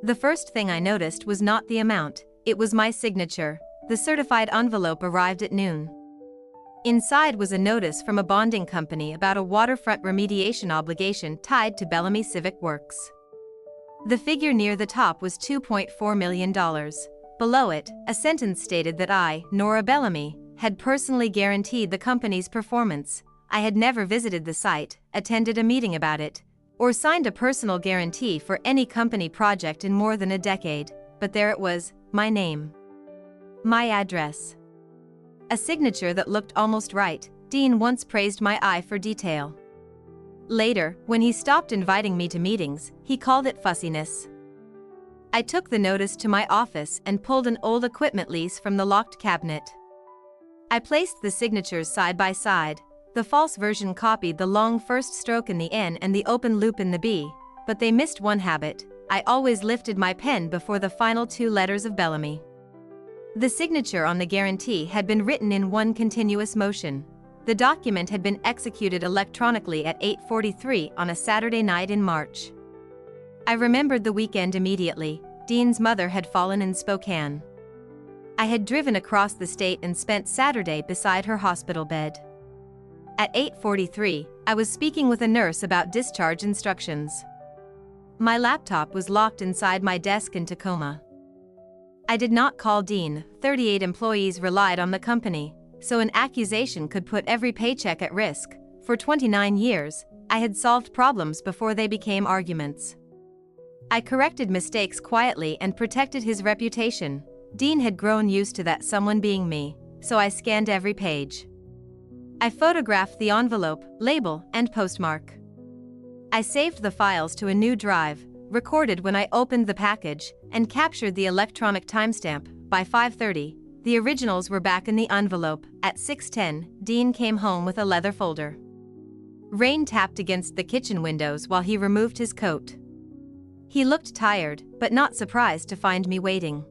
The first thing I noticed was not the amount, it was my signature. The certified envelope arrived at noon. Inside was a notice from a bonding company about a waterfront remediation obligation tied to Bellamy Civic Works. The figure near the top was $2.4 million. Below it, a sentence stated that I, Nora Bellamy, had personally guaranteed the company's performance. I had never visited the site, attended a meeting about it, or signed a personal guarantee for any company project in more than a decade, but there it was, my name. My address. A signature that looked almost right. Dean once praised my eye for detail. Later, when he stopped inviting me to meetings, he called it fussiness. I took the notice to my office and pulled an old equipment lease from the locked cabinet. I placed the signatures side by side. The false version copied the long first stroke in the N and the open loop in the B, but they missed one habit. I always lifted my pen before the final two letters of Bellamy. The signature on the guarantee had been written in one continuous motion. The document had been executed electronically at 8:43 on a Saturday night in March. I remembered the weekend immediately. Dean's mother had fallen in Spokane. I had driven across the state and spent Saturday beside her hospital bed. At 8:43, I was speaking with a nurse about discharge instructions. My laptop was locked inside my desk in Tacoma. I did not call Dean. 38 employees relied on the company, so an accusation could put every paycheck at risk. For 29 years, I had solved problems before they became arguments. I corrected mistakes quietly and protected his reputation. Dean had grown used to that someone being me, so I scanned every page. I photographed the envelope, label, and postmark. I saved the files to a new drive, recorded when I opened the package, and captured the electronic timestamp. By 5:30, the originals were back in the envelope. At 6:10, Dean came home with a leather folder. Rain tapped against the kitchen windows while he removed his coat. He looked tired, but not surprised to find me waiting.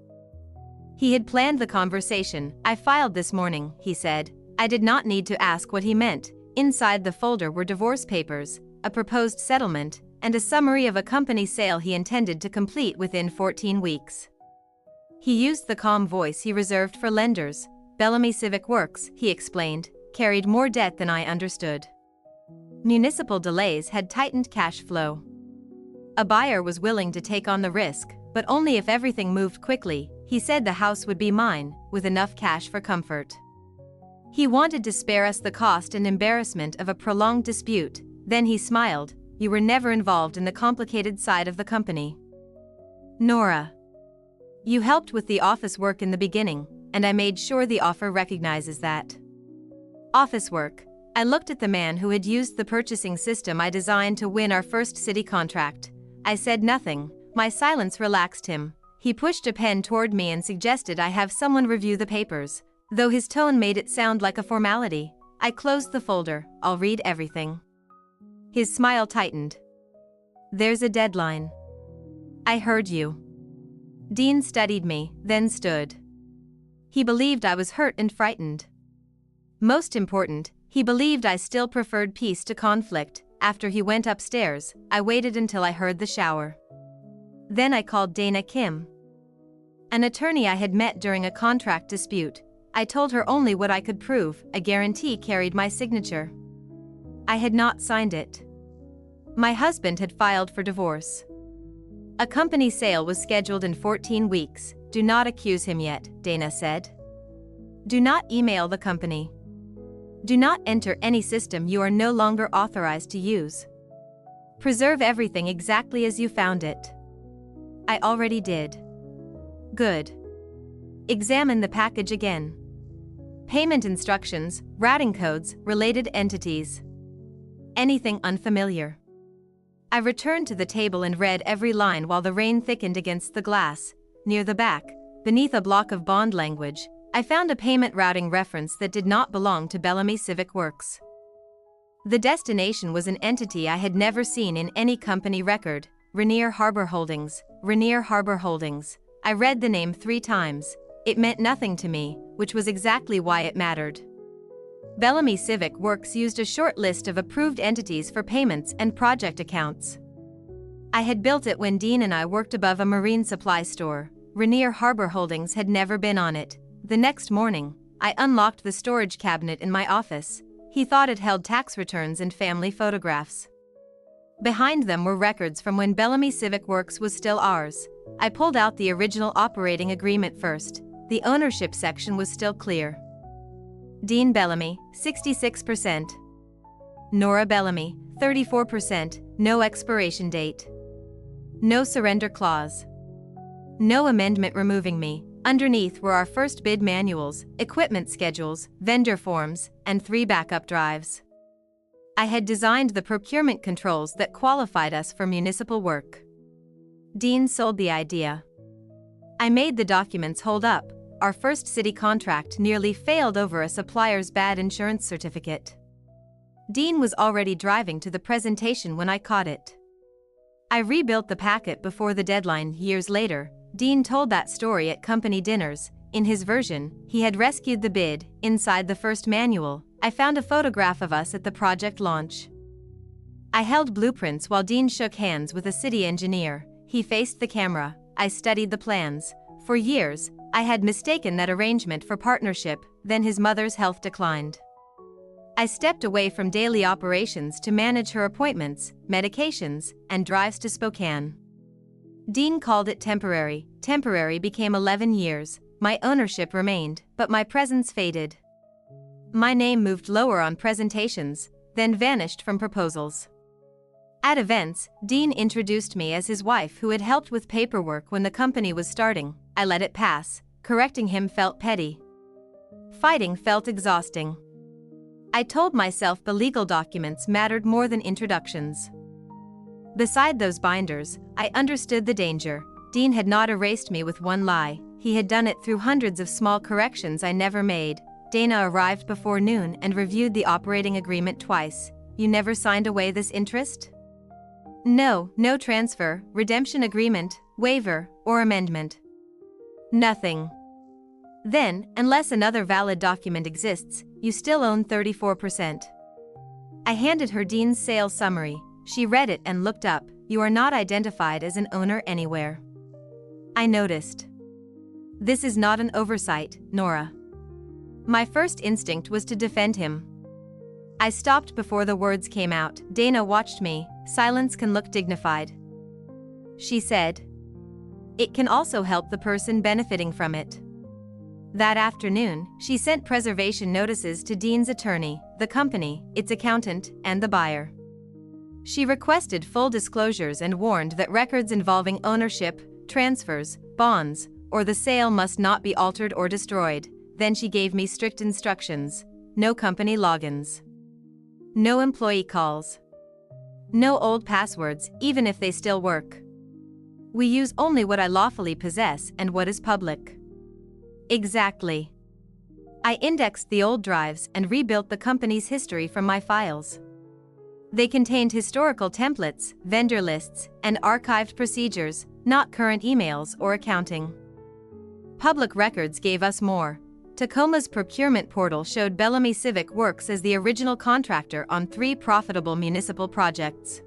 He had planned the conversation. I filed this morning, he said. I did not need to ask what he meant. Inside the folder were divorce papers, a proposed settlement, and a summary of a company sale he intended to complete within 14 weeks. He used the calm voice he reserved for lenders. Bellamy Civic Works, he explained, carried more debt than I understood. Municipal delays had tightened cash flow. A buyer was willing to take on the risk, but only if everything moved quickly. He said the house would be mine, with enough cash for comfort. He wanted to spare us the cost and embarrassment of a prolonged dispute. Then he smiled. You were never involved in the complicated side of the company. Nora. You helped with the office work in the beginning, and I made sure the offer recognizes that. Office work. I looked at the man who had used the purchasing system I designed to win our first city contract. I said nothing. My silence relaxed him. He pushed a pen toward me and suggested I have someone review the papers, though his tone made it sound like a formality. I closed the folder. I'll read everything. His smile tightened. There's a deadline. I heard you. Dean studied me, then stood. He believed I was hurt and frightened. Most important, he believed I still preferred peace to conflict. After he went upstairs, I waited until I heard the shower. Then I called Dana Kim, an attorney I had met during a contract dispute. I told her only what I could prove. A guarantee carried my signature. I had not signed it. My husband had filed for divorce. A company sale was scheduled in 14 weeks. Do not accuse him yet, Dana said. Do not email the company. Do not enter any system you are no longer authorized to use. Preserve everything exactly as you found it. I already did. Good. Examine the package again. Payment instructions, routing codes, related entities. Anything unfamiliar. I returned to the table and read every line while the rain thickened against the glass. Near the back, beneath a block of bond language, I found a payment routing reference that did not belong to Bellamy Civic Works. The destination was an entity I had never seen in any company record. Rainier Harbor Holdings. Rainier Harbor Holdings. I read the name 3 times. It meant nothing to me, which was exactly why it mattered. Bellamy Civic Works used a short list of approved entities for payments and project accounts. I had built it when Dean and I worked above a marine supply store. Rainier Harbor Holdings had never been on it. The next morning, I unlocked the storage cabinet in my office. He thought it held tax returns and family photographs. Behind them were records from when Bellamy Civic Works was still ours. I pulled out the original operating agreement first. The ownership section was still clear. Dean Bellamy, 66%. Nora Bellamy, 34%, no expiration date. No surrender clause. No amendment removing me. Underneath were our first bid manuals, equipment schedules, vendor forms, and 3 backup drives. I had designed the procurement controls that qualified us for municipal work. Dean sold the idea. I made the documents hold up. Our first city contract nearly failed over a supplier's bad insurance certificate. Dean was already driving to the presentation when I caught it. I rebuilt the packet before the deadline years later. Dean told that story at company dinners. In his version, he had rescued the bid. Inside the first manual, I found a photograph of us at the project launch. I held blueprints while Dean shook hands with a city engineer. He faced the camera. I studied the plans. For years, I had mistaken that arrangement for partnership, then his mother's health declined. I stepped away from daily operations to manage her appointments, medications, and drives to Spokane. Dean called it temporary. Temporary became 11 years. My ownership remained, but my presence faded. My name moved lower on presentations, then vanished from proposals. At events, Dean introduced me as his wife who had helped with paperwork when the company was starting. I let it pass. Correcting him felt petty. Fighting felt exhausting. I told myself the legal documents mattered more than introductions. Beside those binders, I understood the danger. Dean had not erased me with one lie. He had done it through hundreds of small corrections I never made. Dana arrived before noon and reviewed the operating agreement twice. You never signed away this interest? No transfer, redemption agreement, waiver, or amendment. Nothing. Then, unless another valid document exists, you still own 34%. I handed her Dean's sales summary. She read it and looked up. You are not identified as an owner anywhere. I noticed. This is not an oversight, Nora. My first instinct was to defend him. I stopped before the words came out. Dana watched me. Silence can look dignified. She said. It can also help the person benefiting from it. That afternoon, she sent preservation notices to Dean's attorney, the company, its accountant, and the buyer. She requested full disclosures and warned that records involving ownership, transfers, bonds, or the sale must not be altered or destroyed. Then she gave me strict instructions. No company logins. No employee calls. No old passwords, even if they still work. We use only what I lawfully possess and what is public. Exactly. I indexed the old drives and rebuilt the company's history from my files. They contained historical templates, vendor lists, and archived procedures, not current emails or accounting. Public records gave us more. Tacoma's procurement portal showed Bellamy Civic Works as the original contractor on 3 profitable municipal projects.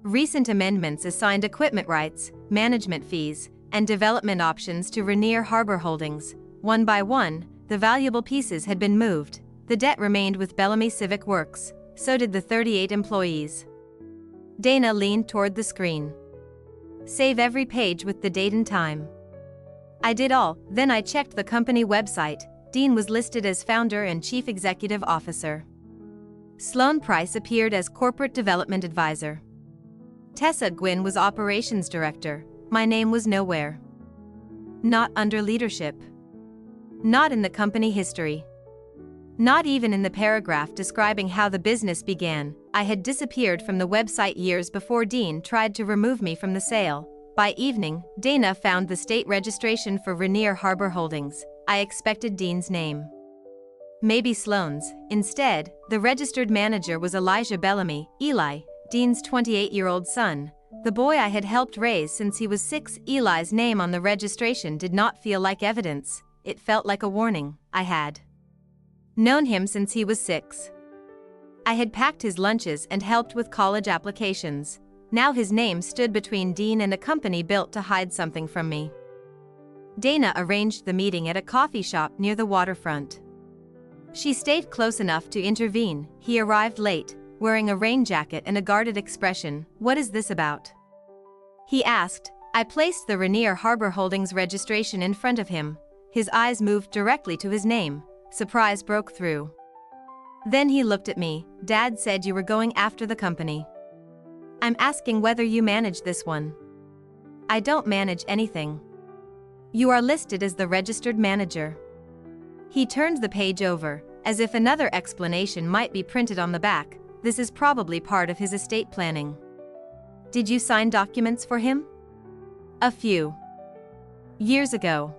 Recent amendments assigned equipment rights, management fees, and development options to Rainier Harbor Holdings. One by one, the valuable pieces had been moved. The debt remained with Bellamy Civic Works, so did the 38 employees. Dana leaned toward the screen. Save every page with the date and time. I did all, then I checked the company website. Dean was listed as founder and chief executive officer. Sloan Price appeared as corporate development advisor. Tessa Gwynn was operations director. My name was nowhere. Not under leadership. Not in the company history. Not even in the paragraph describing how the business began. I had disappeared from the website years before Dean tried to remove me from the sale. By evening, Dana found the state registration for Rainier Harbor Holdings. I expected Dean's name. Maybe Sloan's. Instead, the registered manager was Elijah Bellamy, Eli, Dean's 28-year-old son. The boy I had helped raise since he was 6. Eli's name on the registration did not feel like evidence. It felt like a warning. I had known him since he was 6. I had packed his lunches and helped with college applications. Now his name stood between Dean and a company built to hide something from me. Dana arranged the meeting at a coffee shop near the waterfront. She stayed close enough to intervene. He arrived late, wearing a rain jacket and a guarded expression. "What is this about?" he asked. I placed the Rainier Harbor Holdings registration in front of him. His eyes moved directly to his name. Surprise broke through. Then he looked at me. "Dad said you were going after the company. I'm asking whether you manage this one." "I don't manage anything. You are listed as the registered manager." He turned the page over, as if another explanation might be printed on the back. "This is probably part of his estate planning." "Did you sign documents for him?" "A few. Years ago."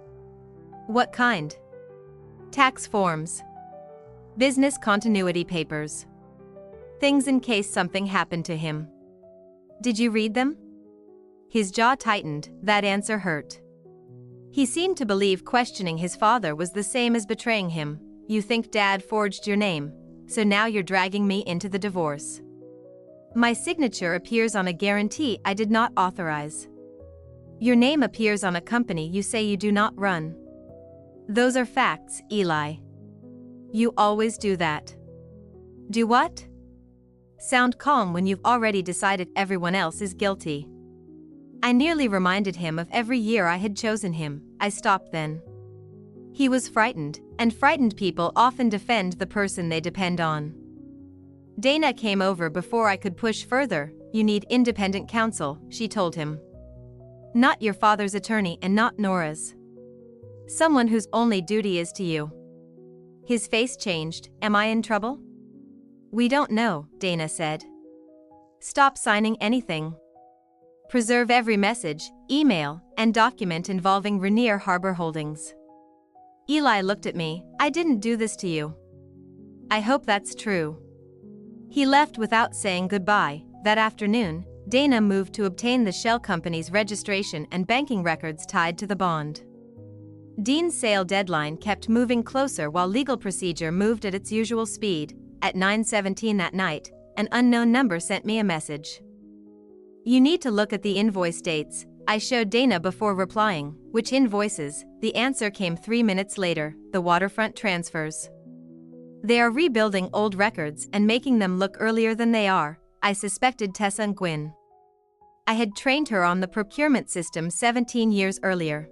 "What kind?" "Tax forms. Business continuity papers. Things in case something happened to him." "Did you read them?" His jaw tightened. That answer hurt. He seemed to believe questioning his father was the same as betraying him. "You think Dad forged your name, so now you're dragging me into the divorce." "My signature appears on a guarantee I did not authorize." "Your name appears on a company you say you do not run." "Those are facts, Eli." "You always do that." "Do what?" "Sound calm when you've already decided everyone else is guilty." I nearly reminded him of every year I had chosen him. I stopped then. He was frightened, and frightened people often defend the person they depend on. Dana came over before I could push further. "You need independent counsel," she told him. "Not your father's attorney and not Nora's. Someone whose only duty is to you." His face changed. "Am I in trouble?" "We don't know," Dana said. "Stop signing anything. Preserve every message, email, and document involving Rainier Harbor Holdings." Eli looked at me. "I didn't do this to you." "I hope that's true." He left without saying goodbye. That afternoon, Dana moved to obtain the shell company's registration and banking records tied to the bond. Dean's sale deadline kept moving closer while legal procedure moved at its usual speed. At 9:17 that night, an unknown number sent me a message. "You need to look at the invoice dates." I showed Dana before replying. "Which invoices?" The answer came 3 minutes later. "The waterfront transfers. They are rebuilding old records and making them look earlier than they are." I suspected Tessa Nguyen. I had trained her on the procurement system 17 years earlier.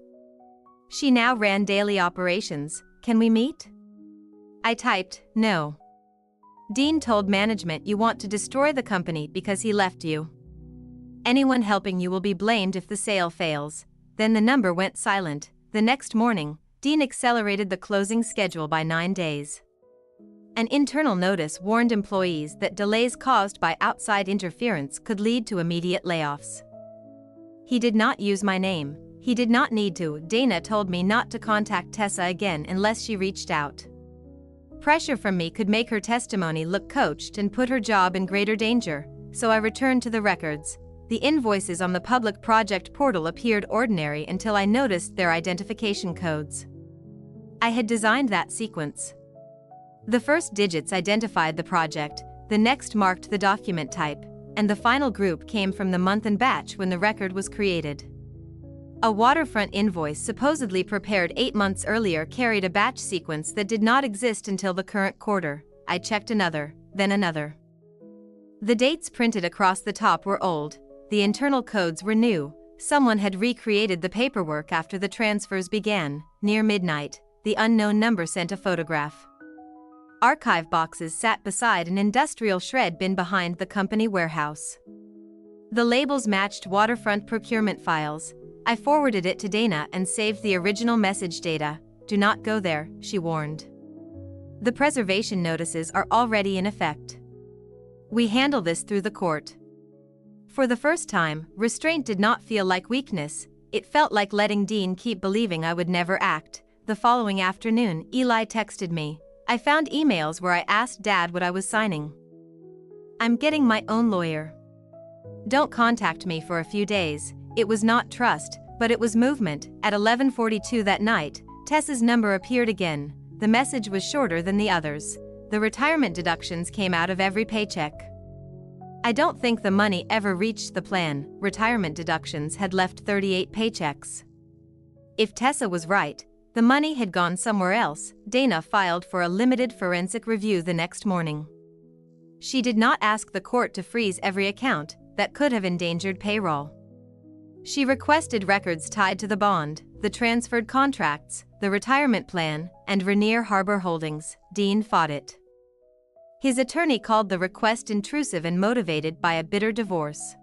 She now ran daily operations. "Can we meet?" I typed, "No. Dean told management you want to destroy the company because he left you. Anyone helping you will be blamed if the sale fails." Then the number went silent. The next morning, Dean accelerated the closing schedule by 9 days. An internal notice warned employees that delays caused by outside interference could lead to immediate layoffs. He did not use my name. He did not need to. Dana told me not to contact Tessa again unless she reached out. Pressure from me could make her testimony look coached and put her job in greater danger, so I returned to the records. The invoices on the public project portal appeared ordinary until I noticed their identification codes. I had designed that sequence. The first digits identified the project, the next marked the document type, and the final group came from the month and batch when the record was created. A waterfront invoice supposedly prepared 8 months earlier carried a batch sequence that did not exist until the current quarter. I checked another, then another. The dates printed across the top were old. The internal codes were new. Someone had recreated the paperwork after the transfers began. Near midnight, the unknown number sent a photograph. Archive boxes sat beside an industrial shred bin behind the company warehouse. The labels matched waterfront procurement files. I forwarded it to Dana and saved the original message data. "Do not go there," she warned. "The preservation notices are already in effect. We handle this through the court." For the first time, restraint did not feel like weakness. It felt like letting Dean keep believing I would never act. The following afternoon, Eli texted me. I found emails where I asked Dad what I was signing. "I'm getting my own lawyer. Don't contact me for a few days." It was not trust, but it was movement. At 11:42 that night, Tessa's number appeared again. The message was shorter than the others. The retirement deductions came out of every paycheck. I don't think the money ever reached the plan. Retirement deductions had left 38 paychecks. If Tessa was right, the money had gone somewhere else. Dana filed for a limited forensic review the next morning. She did not ask the court to freeze every account that could have endangered payroll. She requested records tied to the bond, the transferred contracts, the retirement plan, and Rainier Harbor Holdings. Dean fought it. His attorney called the request intrusive and motivated by a bitter divorce.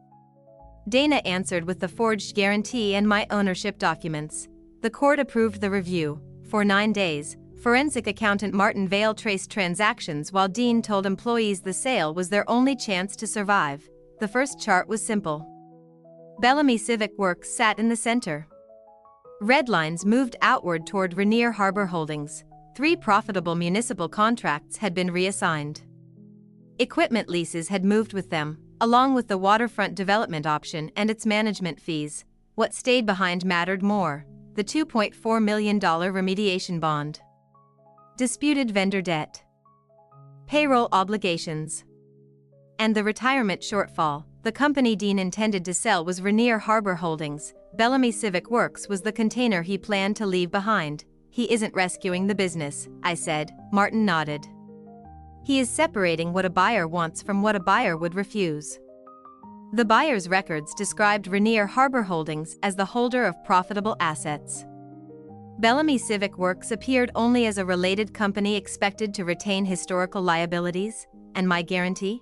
Dana answered with the forged guarantee and my ownership documents. The court approved the review. For 9 days, forensic accountant Martin Vale traced transactions while Dean told employees the sale was their only chance to survive. The first chart was simple. Bellamy Civic Works sat in the center. Red lines moved outward toward Rainier Harbor Holdings. 3 profitable municipal contracts had been reassigned. Equipment leases had moved with them, along with the waterfront development option and its management fees. What stayed behind mattered more: the $2.4 million remediation bond, disputed vendor debt, payroll obligations, and the retirement shortfall. The company Dean intended to sell was Rainier Harbor Holdings. Bellamy Civic Works was the container he planned to leave behind. He isn't rescuing the business, I said. Martin nodded. He is separating what a buyer wants from what a buyer would refuse. The buyer's records described Rainier Harbor Holdings as the holder of profitable assets. Bellamy Civic Works appeared only as a related company expected to retain historical liabilities, and my guarantee?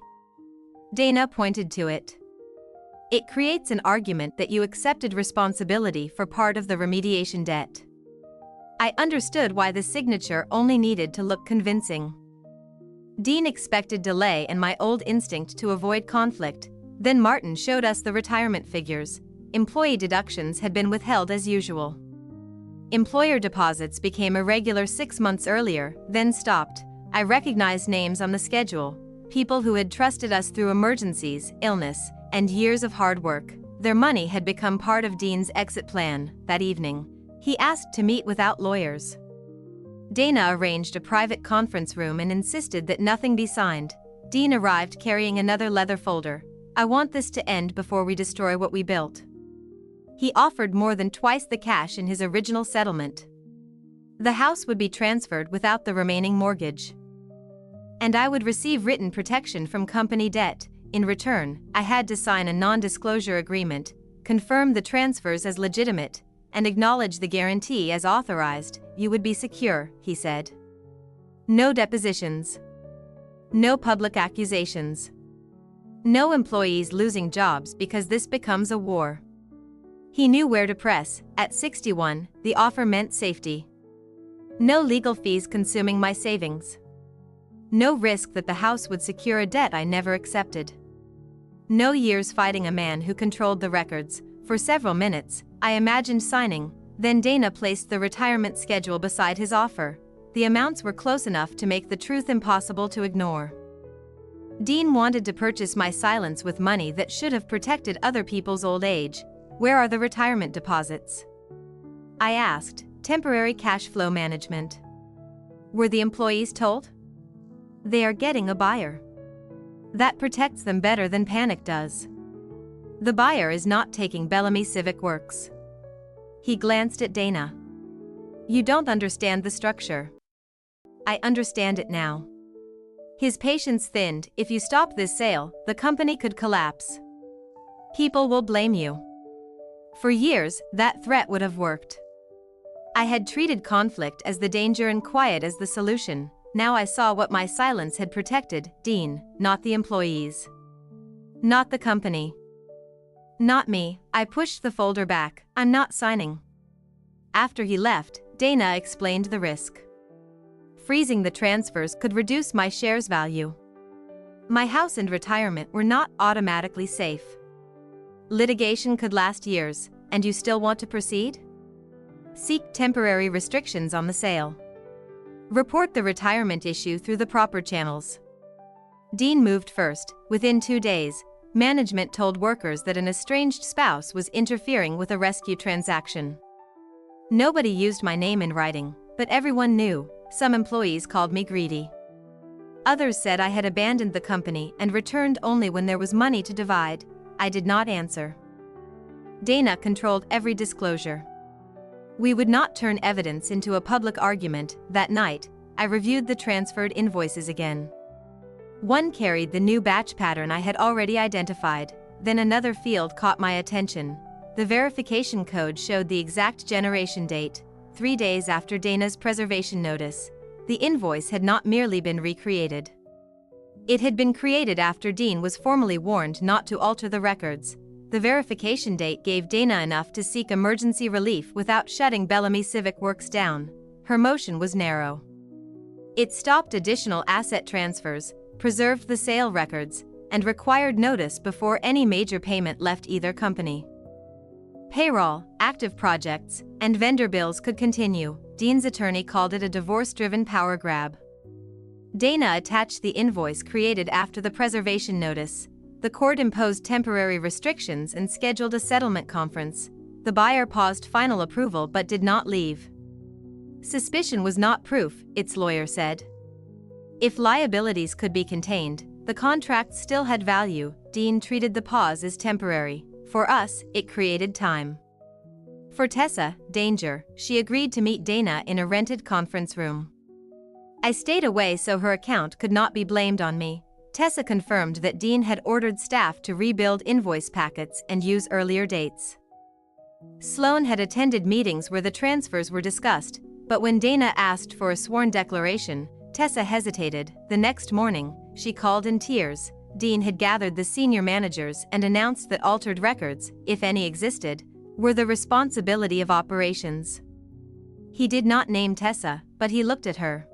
Dana pointed to it. It creates an argument that you accepted responsibility for part of the remediation debt. I understood why the signature only needed to look convincing. Dean expected delay and my old instinct to avoid conflict. Then Martin showed us the retirement figures. Employee deductions had been withheld as usual. Employer deposits became irregular 6 months earlier, then stopped. I recognized names on the schedule. People who had trusted us through emergencies, illness, and years of hard work. Their money had become part of Dean's exit plan. That evening, he asked to meet without lawyers. Dana arranged a private conference room and insisted that nothing be signed. Dean arrived carrying another leather folder. I want this to end before we destroy what we built. He offered more than twice the cash in his original settlement. The house would be transferred without the remaining mortgage. And I would receive written protection from company debt. In return, I had to sign a non-disclosure agreement, confirm the transfers as legitimate, and acknowledge the guarantee as authorized. You would be secure, he said. No depositions. No public accusations. No employees losing jobs because this becomes a war. He knew where to press. At 61, the offer meant safety. No legal fees consuming my savings. No risk that the house would secure a debt I never accepted. No years fighting a man who controlled the records. For several minutes, I imagined signing. Then Dana placed the retirement schedule beside his offer. The amounts were close enough to make the truth impossible to ignore. Dean wanted to purchase my silence with money that should have protected other people's old age. Where are the retirement deposits? I asked. Temporary cash flow management. Were the employees told? They are getting a buyer. That protects them better than panic does. The buyer is not taking Bellamy Civic Works. He glanced at Dana. You don't understand the structure. I understand it now. His patience thinned. If you stop this sale, the company could collapse. People will blame you. For years, that threat would have worked. I had treated conflict as the danger and quiet as the solution. Now I saw what my silence had protected: Dean, not the employees. Not the company. Not me. I pushed the folder back. I'm not signing. After he left, Dana explained the risk. Freezing the transfers could reduce my shares' value. My house and retirement were not automatically safe. Litigation could last years, and you still want to proceed? Seek temporary restrictions on the sale. Report the retirement issue through the proper channels. Dean moved first. Within 2 days, management told workers that an estranged spouse was interfering with a rescue transaction. Nobody used my name in writing, but everyone knew. Some employees called me greedy. Others said I had abandoned the company and returned only when there was money to divide. I did not answer. Dana controlled every disclosure. We would not turn evidence into a public argument. That night, I reviewed the transferred invoices again. One carried the new batch pattern I had already identified, then another field caught my attention. The verification code showed the exact generation date, 3 days after Dana's preservation notice. The invoice had not merely been recreated. It had been created after Dean was formally warned not to alter the records. The verification date gave Dana enough to seek emergency relief without shutting Bellamy Civic Works down. Her motion was narrow. It stopped additional asset transfers, preserved the sale records, and required notice before any major payment left either company. Payroll, active projects, and vendor bills could continue. Dean's attorney called it a divorce-driven power grab. Dana attached the invoice created after the preservation notice. The court imposed temporary restrictions and scheduled a settlement conference. The buyer paused final approval but did not leave. Suspicion was not proof, its lawyer said. If liabilities could be contained, the contract still had value. Dean treated the pause as temporary. For us, it created time. For Tessa, danger. She agreed to meet Dana in a rented conference room. I stayed away so her account could not be blamed on me. Tessa confirmed that Dean had ordered staff to rebuild invoice packets and use earlier dates. Sloan had attended meetings where the transfers were discussed, but when Dana asked for a sworn declaration, Tessa hesitated. The next morning, she called in tears. Dean had gathered the senior managers and announced that altered records, if any existed, were the responsibility of operations. He did not name Tessa, but he looked at her.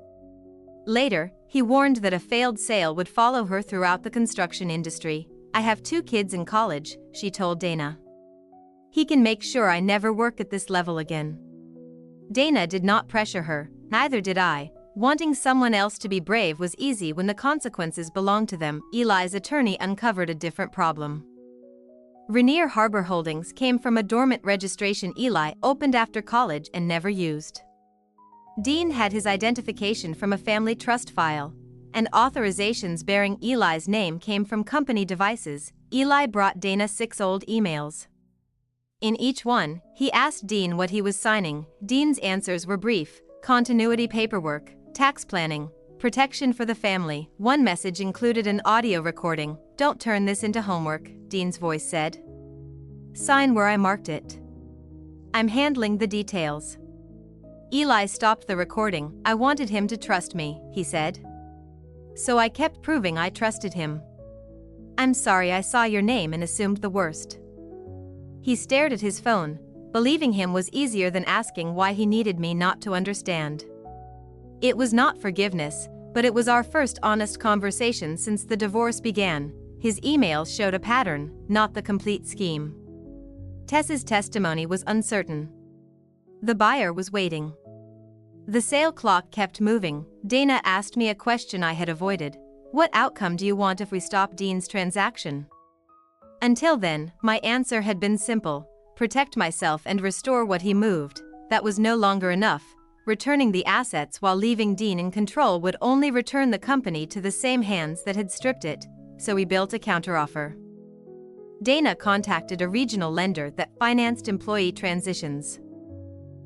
Later, he warned that a failed sale would follow her throughout the construction industry. I have 2 kids in college, she told Dana. He can make sure I never work at this level again. Dana did not pressure her, neither did I. Wanting someone else to be brave was easy when the consequences belonged to them. Eli's attorney uncovered a different problem. Rainier Harbor Holdings came from a dormant registration Eli opened after college and never used. Dean had his identification from a family trust file, and authorizations bearing Eli's name came from company devices. Eli brought Dana 6 old emails. In each one, he asked Dean what he was signing. Dean's answers were brief: continuity paperwork, tax planning, protection for the family. One message included an audio recording. Don't turn this into homework, Dean's voice said. Sign where I marked it. I'm handling the details. Eli stopped the recording. I wanted him to trust me, he said. So I kept proving I trusted him. I'm sorry I saw your name and assumed the worst. He stared at his phone. Believing him was easier than asking why he needed me not to understand. It was not forgiveness, but it was our first honest conversation since the divorce began. His emails showed a pattern, not the complete scheme. Tessa's testimony was uncertain. The buyer was waiting. The sale clock kept moving. Dana asked me a question I had avoided. What outcome do you want if we stop Dean's transaction? Until then, my answer had been simple: protect myself and restore what he moved. That was no longer enough. Returning the assets while leaving Dean in control would only return the company to the same hands that had stripped it, so we built a counteroffer. Dana contacted a regional lender that financed employee transitions.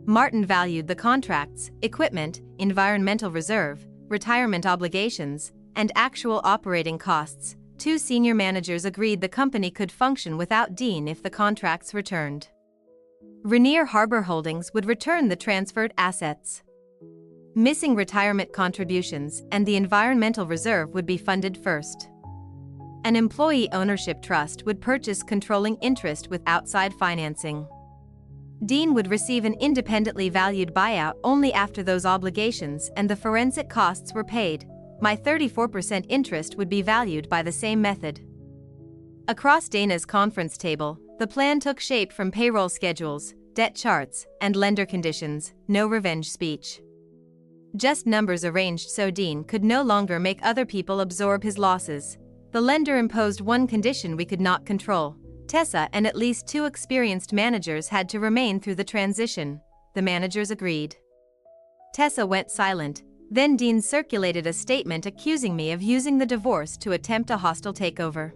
Martin valued the contracts, equipment, environmental reserve, retirement obligations, and actual operating costs. 2 senior managers agreed the company could function without Dean if the contracts returned. Rainier Harbor Holdings would return the transferred assets. Missing retirement contributions and the environmental reserve would be funded first. An employee ownership trust would purchase controlling interest with outside financing. Dean would receive an independently valued buyout only after those obligations and the forensic costs were paid. My 34% interest would be valued by the same method. Across Dana's conference table, the plan took shape from payroll schedules, debt charts, and lender conditions. No revenge speech. Just numbers arranged so Dean could no longer make other people absorb his losses. The lender imposed one condition we could not control: Tessa and at least 2 experienced managers had to remain through the transition. The managers agreed. Tessa went silent. Then Dean circulated a statement accusing me of using the divorce to attempt a hostile takeover.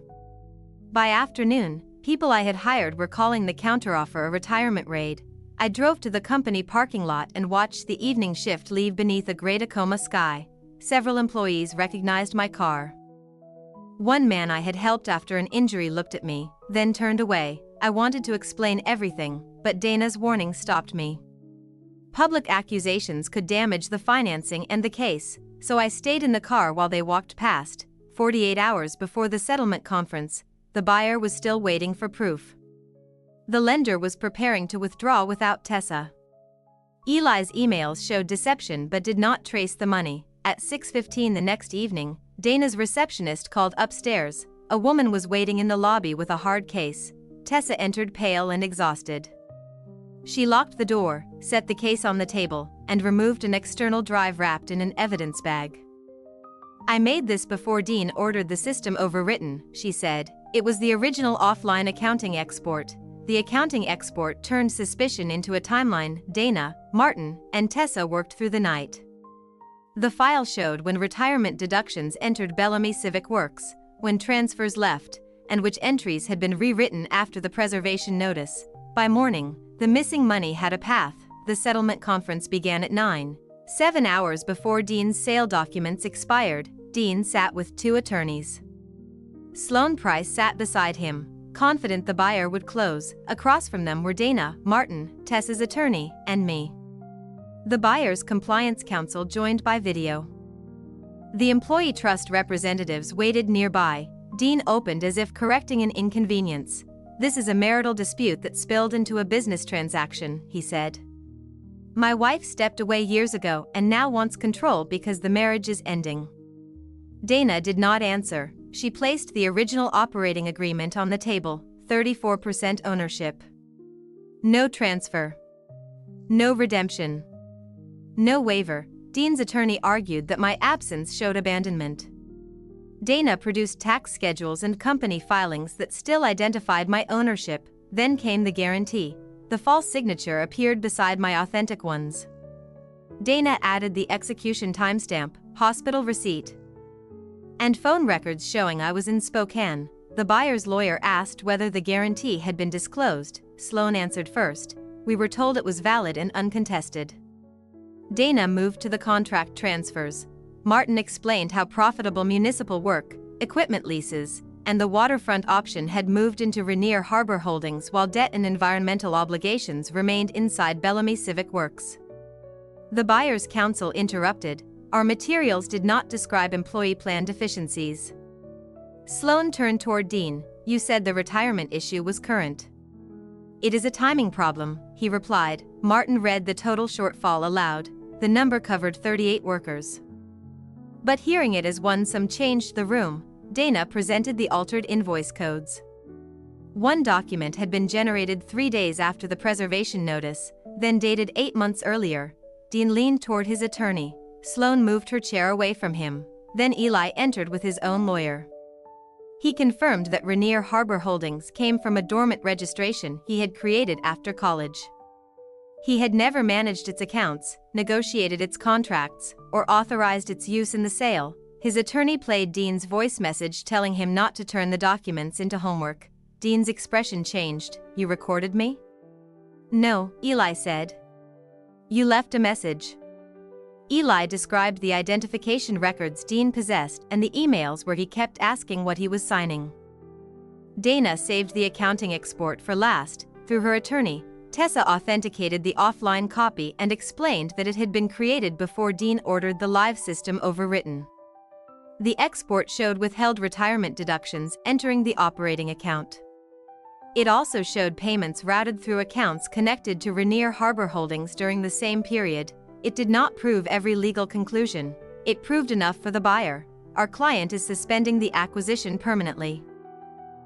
By afternoon, people I had hired were calling the counteroffer a retirement raid. I drove to the company parking lot and watched the evening shift leave beneath a gray Tacoma sky. Several employees recognized my car. One man I had helped after an injury looked at me, then turned away. I wanted to explain everything, but Dana's warning stopped me. Public accusations could damage the financing and the case, so I stayed in the car while they walked past. 48 hours before the settlement conference, the buyer was still waiting for proof. The lender was preparing to withdraw without Tessa. Eli's emails showed deception but did not trace the money. At 6:15 the next evening, Dana's receptionist called upstairs. A woman was waiting in the lobby with a hard case. Tessa entered pale and exhausted. She locked the door, set the case on the table, and removed an external drive wrapped in an evidence bag. "I made this before Dean ordered the system overwritten," she said. "It was the original offline accounting export. The accounting export turned suspicion into a timeline. Dana, Martin, and Tessa worked through the night." The file showed when retirement deductions entered Bellamy Civic Works, when transfers left, and which entries had been rewritten after the preservation notice. By morning, the missing money had a path. The settlement conference began at 9:07 hours before Dean's sale documents expired. Dean sat with two attorneys. Sloane Price sat beside him, confident the buyer would close. Across from them were Dana, Martin, Tessa's attorney, and me. The buyer's compliance counsel joined by video. The employee trust representatives waited nearby. Dean opened as if correcting an inconvenience. "This is a marital dispute that spilled into a business transaction," he said. "My wife stepped away years ago and now wants control because the marriage is ending." Dana did not answer. She placed the original operating agreement on the table, 34% ownership. No transfer. No redemption. No waiver. Dean's attorney argued that my absence showed abandonment. Dana produced tax schedules and company filings that still identified my ownership. Then came the guarantee. The false signature appeared beside my authentic ones. Dana added the execution timestamp, hospital receipt, and phone records showing I was in Spokane. The buyer's lawyer asked whether the guarantee had been disclosed. Sloane answered first. We were told it was valid and uncontested. Dana moved to the contract transfers. Martin explained how profitable municipal work, equipment leases, and the waterfront option had moved into Rainier Harbor Holdings while debt and environmental obligations remained inside Bellamy Civic Works. The buyer's counsel interrupted. Our materials did not describe employee plan deficiencies. Sloane turned toward Dean. You said the retirement issue was current. It is a timing problem, he replied. Martin read the total shortfall aloud. The number covered 38 workers. But hearing it as one sum changed the room. Dana presented the altered invoice codes. One document had been generated 3 days after the preservation notice, then dated 8 months earlier. Dean leaned toward his attorney. Sloane moved her chair away from him. Then Eli entered with his own lawyer. He confirmed that Rainier Harbor Holdings came from a dormant registration he had created after college. He had never managed its accounts, negotiated its contracts, or authorized its use in the sale. His attorney played Dean's voice message telling him not to turn the documents into homework. Dean's expression changed. You recorded me? No, Eli said. You left a message. Eli described the identification records Dean possessed and the emails where he kept asking what he was signing. Dana saved the accounting export for last. Through her attorney, Tessa authenticated the offline copy and explained that it had been created before Dean ordered the live system overwritten. The export showed withheld retirement deductions entering the operating account. It also showed payments routed through accounts connected to Rainier Harbor Holdings during the same period. It did not prove every legal conclusion. It proved enough for the buyer. Our client is suspending the acquisition permanently.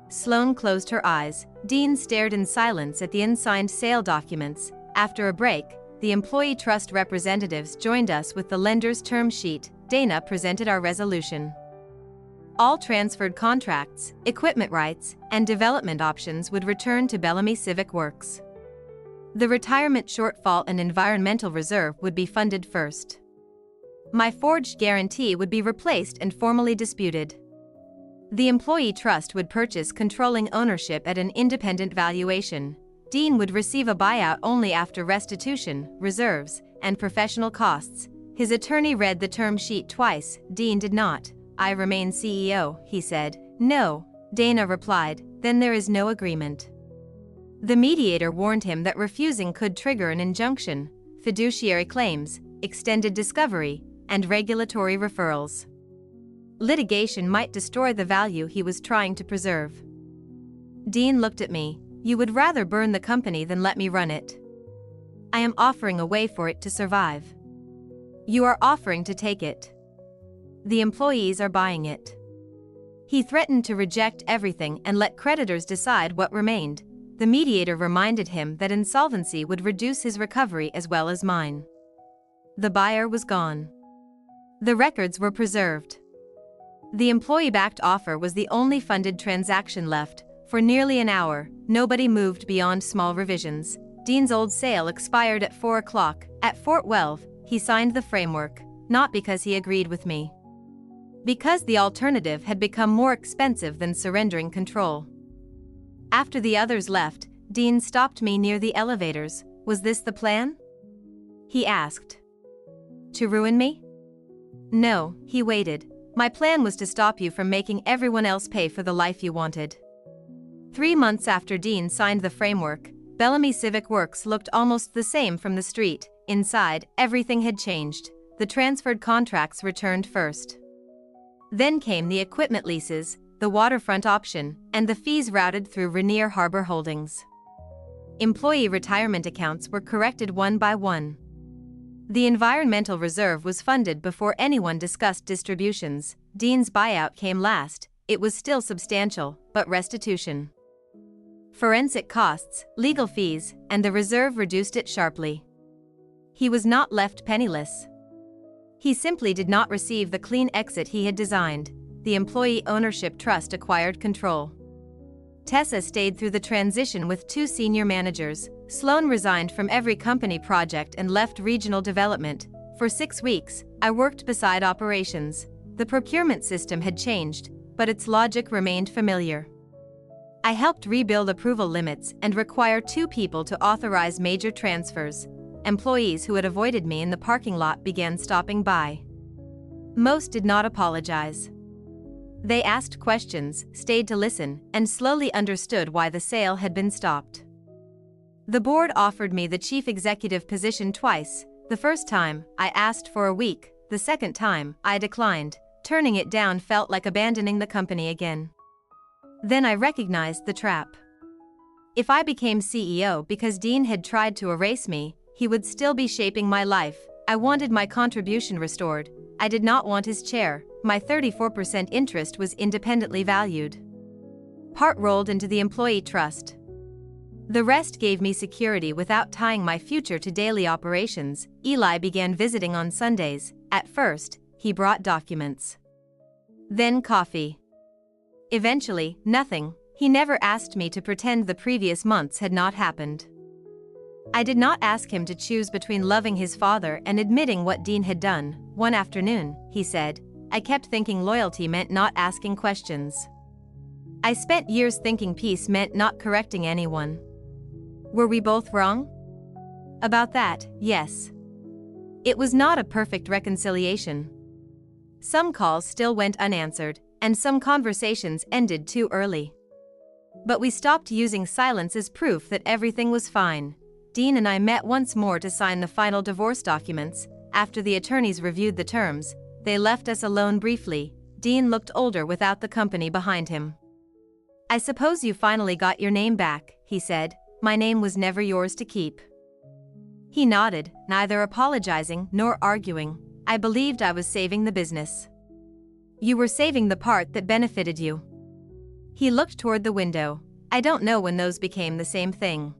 Sloane closed her eyes. Dean stared in silence at the unsigned sale documents. After a break, the employee trust representatives joined us with the lender's term sheet. Dana presented our resolution. All transferred contracts, equipment rights, and development options would return to Bellamy Civic Works. The retirement shortfall and environmental reserve would be funded first. My forged guarantee would be replaced and formally disputed. The employee trust would purchase controlling ownership at an independent valuation. Dean would receive a buyout only after restitution, reserves, and professional costs. His attorney read the term sheet twice. Dean did not. I remain CEO, he said. No, Dana replied, then there is no agreement. The mediator warned him that refusing could trigger an injunction, fiduciary claims, extended discovery, and regulatory referrals. Litigation might destroy the value he was trying to preserve. Dean looked at me. You would rather burn the company than let me run it. I am offering a way for it to survive. You are offering to take it. The employees are buying it. He threatened to reject everything and let creditors decide what remained. The mediator reminded him that insolvency would reduce his recovery as well as mine. The buyer was gone. The records were preserved. The employee-backed offer was the only funded transaction left. For nearly an hour, nobody moved beyond small revisions. Dean's old sale expired at 4 o'clock. At Fort Welve, he signed the framework, not because he agreed with me. Because the alternative had become more expensive than surrendering control. After the others left, Dean stopped me near the elevators. Was this the plan? He asked. To ruin me? No, he waited. My plan was to stop you from making everyone else pay for the life you wanted. 3 months after Dean signed the framework, Bellamy Civic Works looked almost the same from the street. Inside, everything had changed. The transferred contracts returned first. Then came the equipment leases, the waterfront option, and the fees routed through Rainier Harbor Holdings. Employee retirement accounts were corrected one by one. The environmental reserve was funded before anyone discussed distributions. Dean's buyout came last. It was still substantial, but restitution. Forensic costs, legal fees, and the reserve reduced it sharply. He was not left penniless. He simply did not receive the clean exit he had designed. The employee ownership trust acquired control. Tessa stayed through the transition with 2 senior managers. Sloan resigned from every company project and left regional development. For 6 weeks, I worked beside operations. The procurement system had changed, but its logic remained familiar. I helped rebuild approval limits and require 2 people to authorize major transfers. Employees who had avoided me in the parking lot began stopping by. Most did not apologize. They asked questions, stayed to listen, and slowly understood why the sale had been stopped. The board offered me the chief executive position twice. The first time, I asked for a week. The second time, I declined. Turning it down felt like abandoning the company again. Then I recognized the trap. If I became CEO because Dean had tried to erase me, he would still be shaping my life. I wanted my contribution restored. I did not want his chair. My 34% interest was independently valued. Part rolled into the employee trust. The rest gave me security without tying my future to daily operations. Eli began visiting on Sundays. At first, he brought documents. Then coffee. Eventually, nothing. He never asked me to pretend the previous months had not happened. I did not ask him to choose between loving his father and admitting what Dean had done. One afternoon, he said, I kept thinking loyalty meant not asking questions. I spent years thinking peace meant not correcting anyone. Were we both wrong? About that, yes. It was not a perfect reconciliation. Some calls still went unanswered, and some conversations ended too early. But we stopped using silence as proof that everything was fine. Dean and I met once more to sign the final divorce documents. After the attorneys reviewed the terms, they left us alone briefly. Dean looked older without the company behind him. I suppose you finally got your name back, he said. My name was never yours to keep. He nodded, neither apologizing nor arguing. I believed I was saving the business. You were saving the part that benefited you. He looked toward the window. I don't know when those became the same thing.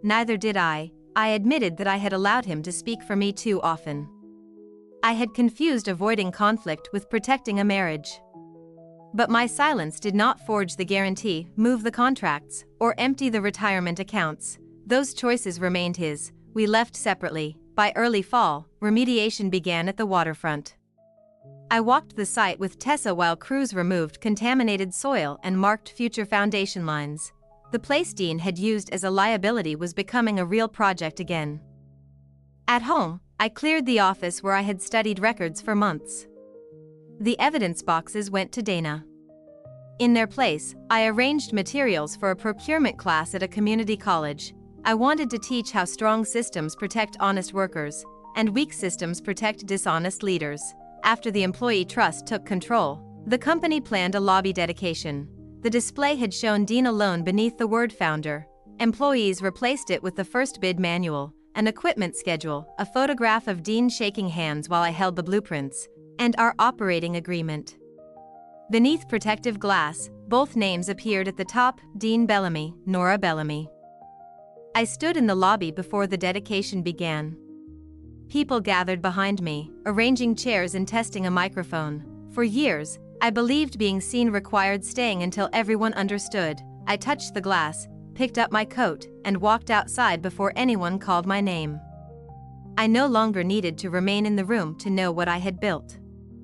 Neither did I. I admitted that I had allowed him to speak for me too often. I had confused avoiding conflict with protecting a marriage. But my silence did not forge the guarantee, move the contracts, or empty the retirement accounts. Those choices remained his. We left separately. By early fall, remediation began at the waterfront. I walked the site with Tessa while crews removed contaminated soil and marked future foundation lines. The place Dean had used as a liability was becoming a real project again. At home, I cleared the office where I had studied records for months. The evidence boxes went to Dana. In their place, I arranged materials for a procurement class at a community college. I wanted to teach how strong systems protect honest workers, and weak systems protect dishonest leaders. After the employee trust took control, the company planned a lobby dedication. The display had shown Dean alone beneath the word founder. Employees replaced it with the first bid manual, an equipment schedule, a photograph of Dean shaking hands while I held the blueprints, and our operating agreement. Beneath protective glass, both names appeared at the top: Dean Bellamy, Nora Bellamy. I stood in the lobby before the dedication began. People gathered behind me, arranging chairs and testing a microphone. For years, I believed being seen required staying until everyone understood. I touched the glass, picked up my coat, and walked outside before anyone called my name. I no longer needed to remain in the room to know what I had built.